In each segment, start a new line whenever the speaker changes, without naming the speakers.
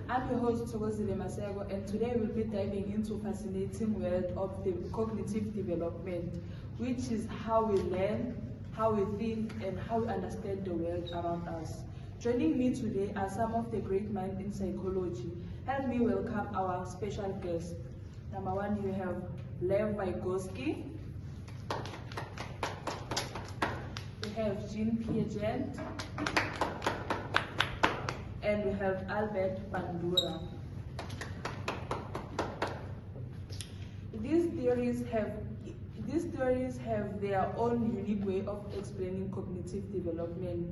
I'm your host, Thokozile Masego, and today we'll be diving into fascinating world of the cognitive development, which is how we learn, how we think, and how we understand the world around us. Joining me today are some of the great minds in psychology. Help me welcome our special guest. Number one, you have Lev Vygotsky. We have Jean Piaget. And we have Albert Bandura. These theories have their own unique way of explaining cognitive development,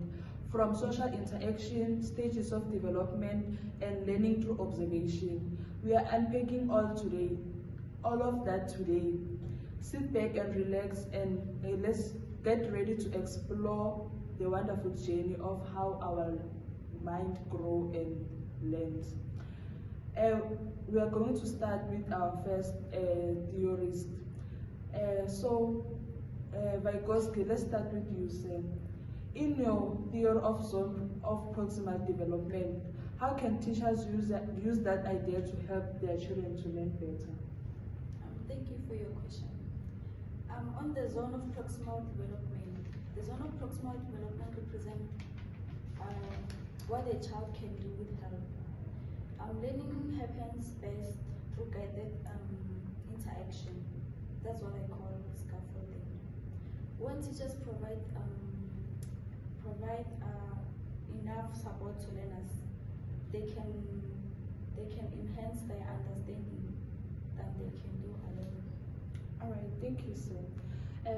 from social interaction, stages of development, and learning through observation. We are unpacking all of that today. Sit back and relax, and let's get ready to explore the wonderful journey of how our mind grow and learns. We are going to start with our first theorist. Vygotsky, let's start with you, Sam. In your theory of zone of proximal development, how can teachers use that idea to help their children to learn better?
Thank you for your question. On the zone of proximal development, the zone of proximal development represents what a child can do with help. Learning happens best through guided interaction. That's what I call scaffolding. When teachers provide enough support to learners, they can enhance their understanding than they can do alone.
All right, thank you, sir.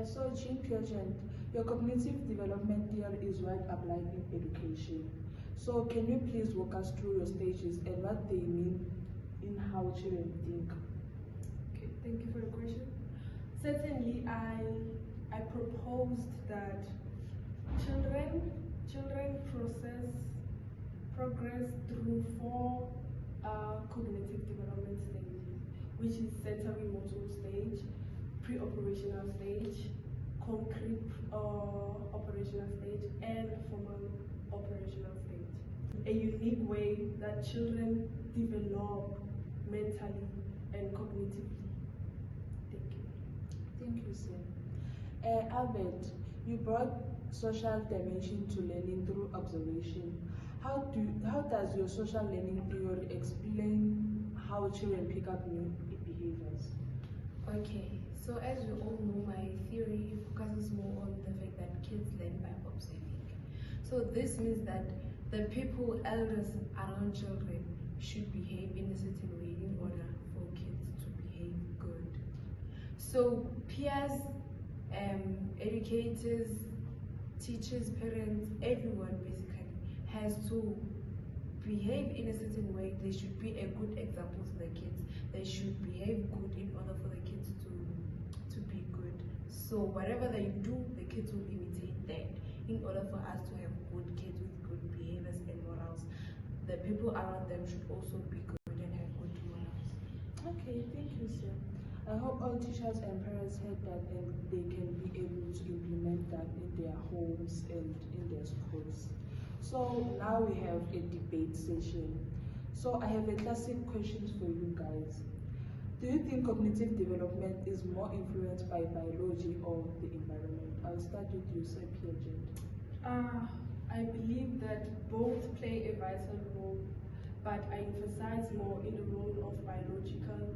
So, Jean Piaget, your cognitive development theory is well applied in education. So, can you please walk us through your stages and what they mean in how children think?
Okay, thank you for the question. Certainly, I proposed that children progress through four cognitive development stages, which is sensory motor stage, pre-operational stage, concrete operational stage, and formal operational stage. A unique way that children develop mentally and cognitively. Thank you.
Thank you, sir. Albert, you brought social dimension to learning through observation. How does your social learning theory explain how children pick up new behaviors?
Okay, so as you all know, my theory focuses more on the fact that kids learn by observing. So this means that the people, elders around children should behave in a certain way in order for kids to behave good. So peers, educators, teachers, parents, everyone basically has to behave in a certain way. They should be a good example to the kids. They should behave good in order for the kids to be good. So whatever they do, the kids will imitate that. In order for us to have good kids with good behaviors and morals, the people around them should also be good and have good morals.
Okay, thank you, sir. I hope all teachers and parents heard that and they can be able to implement that in their homes and in their schools. So now we have a debate session. So I have a classic question for you guys. Do you think cognitive development is more influenced by biology or the environment? I'll start with you, Sir Piaget.
I believe that both play a vital role, but I emphasize more in the role of biological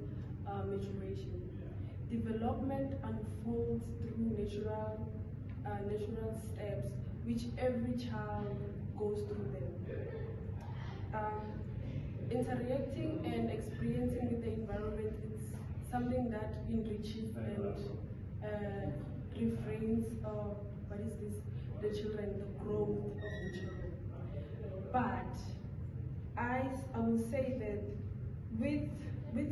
maturation. Development unfolds through natural steps, which every child goes through them. Interacting and experiencing with the environment is something that enriches and refrains the children, the growth of the children. But I will say that with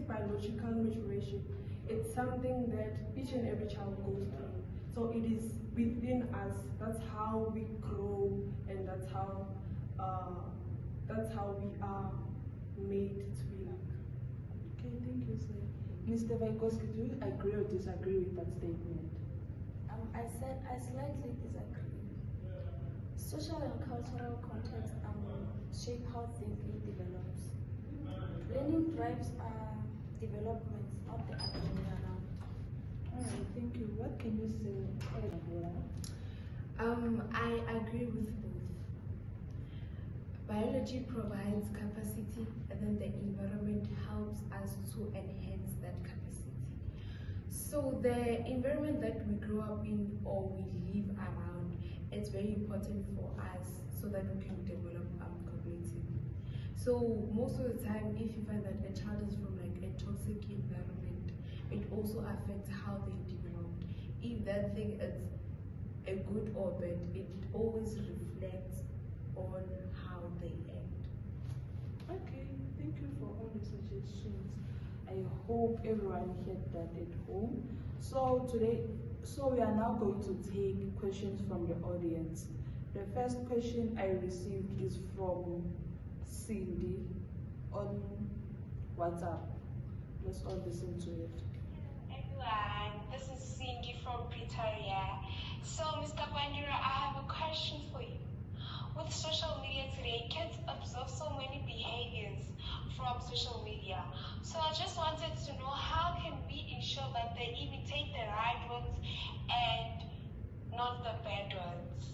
biological maturation, it's something that each and every child goes through. So it is within us. That's how we grow, and that's how we are made to be like.
Okay, thank you, sir. Mr. Vygotsky, do you agree or disagree with that statement?
I slightly disagree. Social and cultural context shape how thinking develops. Learning drives development, not the other way around.
Alright, thank you. What can you say, Deborah?
I agree with both. Biology provides capacity, and then the environment helps us to enhance that capacity. So the environment that we grow up in or we live around, it's very important for us so that we can develop cognitively. So most of the time, if you find that a child is from like a toxic environment, it also affects how they develop. If that thing is a good or bad, it always reflects on how they act.
Okay, thank you for all the suggestions. I hope everyone heard that at home. So we are now going to take questions from the audience. The first question I received is from Cindy on WhatsApp. Let's all listen to it.
Everyone, this is Cindy from Pretoria. So, Mr. Bandura, I have a question for you. With social media today, kids observe so many behaviors from social media. So I just wanted to know, how can we ensure that they imitate the right ones and not the bad ones?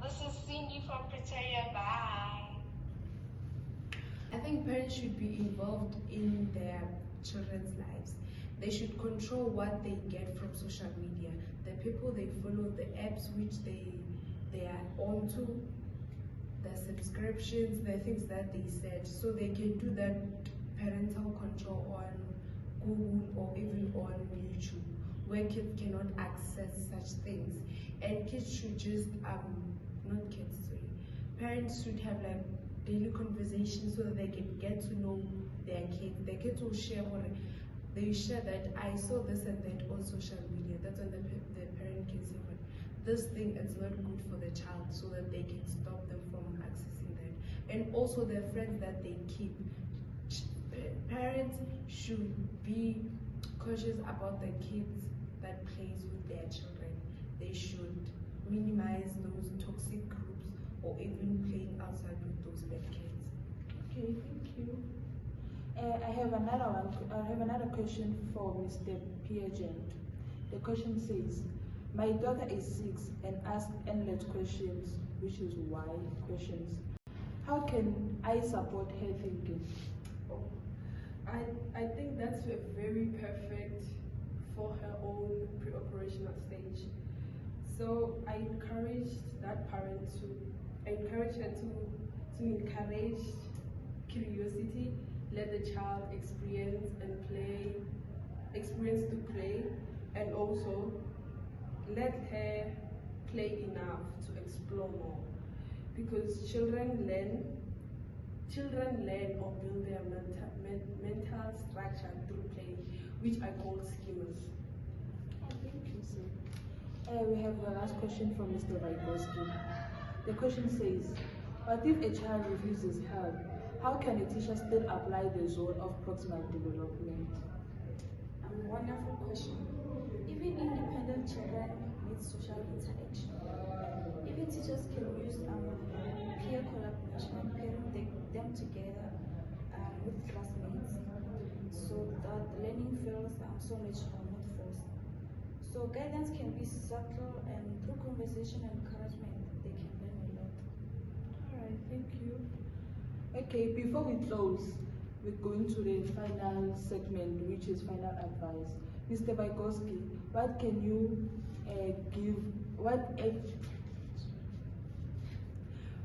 This is Cindy from Pretoria. Bye.
I think parents should be involved in their children's lives. They should control what they get from social media, the people they follow, the apps which they are onto, the subscriptions, the things that they set, so they can do that parental control on Google or even on YouTube, where kids cannot access such things. And kids should just, not kids, sorry, parents should have like daily conversations so that they can get to know their kids. Their kids will share what they share, that I saw this and that on social media. That's when the parent can say, "But this thing is not good for the child," so that they can stop them from accessing that. And also the friends that they keep. Parents should be cautious about the kids that plays with their children. They should minimize those toxic groups or even playing outside with those bad kids.
Okay, thank you. I have another question for Mr. Piagent. The question says, my daughter is 6 and asks endless questions, which is why questions. How can I support her thinking?
I think that's very perfect for her own pre-operational stage. So I encourage her to encourage curiosity, let the child experience to play, and also let her play enough to explore more. Because children learn or build their mental structure through play, which I call schemas.
Thank you, sir. We have the last question from Mr. Vygotsky. The question says, what if a child refuses help? How can a teacher still apply the zone of proximal development?
Wonderful question. Even independent children need social interaction. Even teachers can use peer collaboration and pairing them together with classmates, so that learning feels so natural, not forced. So guidance can be subtle, and through conversation and encouragement, they can learn a lot.
Alright, thank you. Okay, before we close, we're going to the final segment, which is final advice. Mr. Vygotsky, what can you give?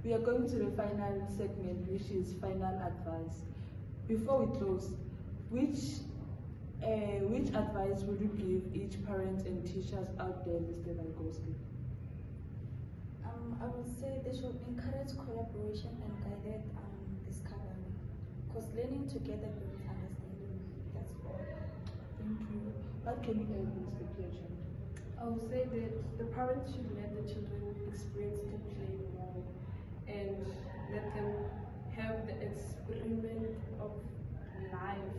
We are going to the final segment, which is final advice. Before we close, which advice would you give each parent and teachers out there, Mr. Vygotsky?
I would say they should encourage collaboration and guided discovery, because learning together builds understanding. That's all.
Thank you. What can you add, Mr. Piagent?
I would say that the parents should let the children experience to play more and let them have the experiment of life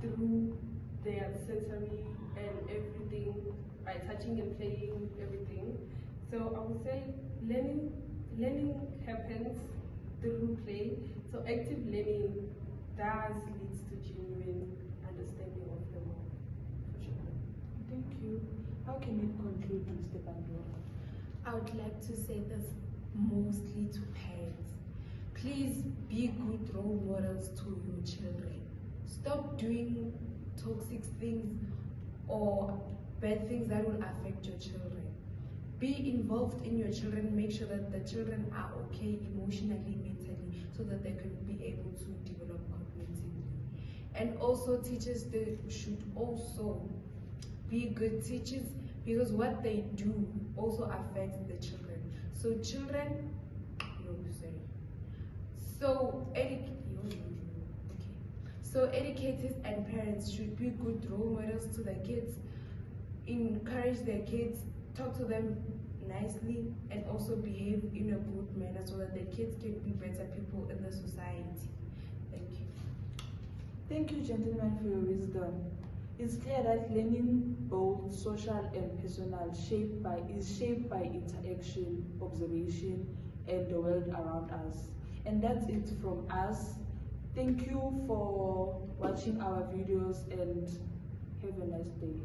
through their sensory and everything, by touching and playing everything. So I would say learning happens through play. So active learning that leads to genuine understanding of the world for children.
Thank you. How can we conclude, Mr. Bandura?
I would like to say this mostly to parents. Please be good role models to your children. Stop doing toxic things or bad things that will affect your children. Be involved in your children. Make sure that the children are okay emotionally, mentally, so that they can be able to develop cognitively. And also teachers, they should also be good teachers, because what they do also affects the children. So children, no, sorry. So educators and parents should be good role models to the kids, encourage their kids, talk to them nicely, and also behave in a good manner so that the kids can be better people in the society. Thank you.
Thank you, gentlemen, for your wisdom. It's clear that learning, both social and personal, is shaped by interaction, observation, and the world around us. And that's it from us. Thank you for watching our videos and have a nice day.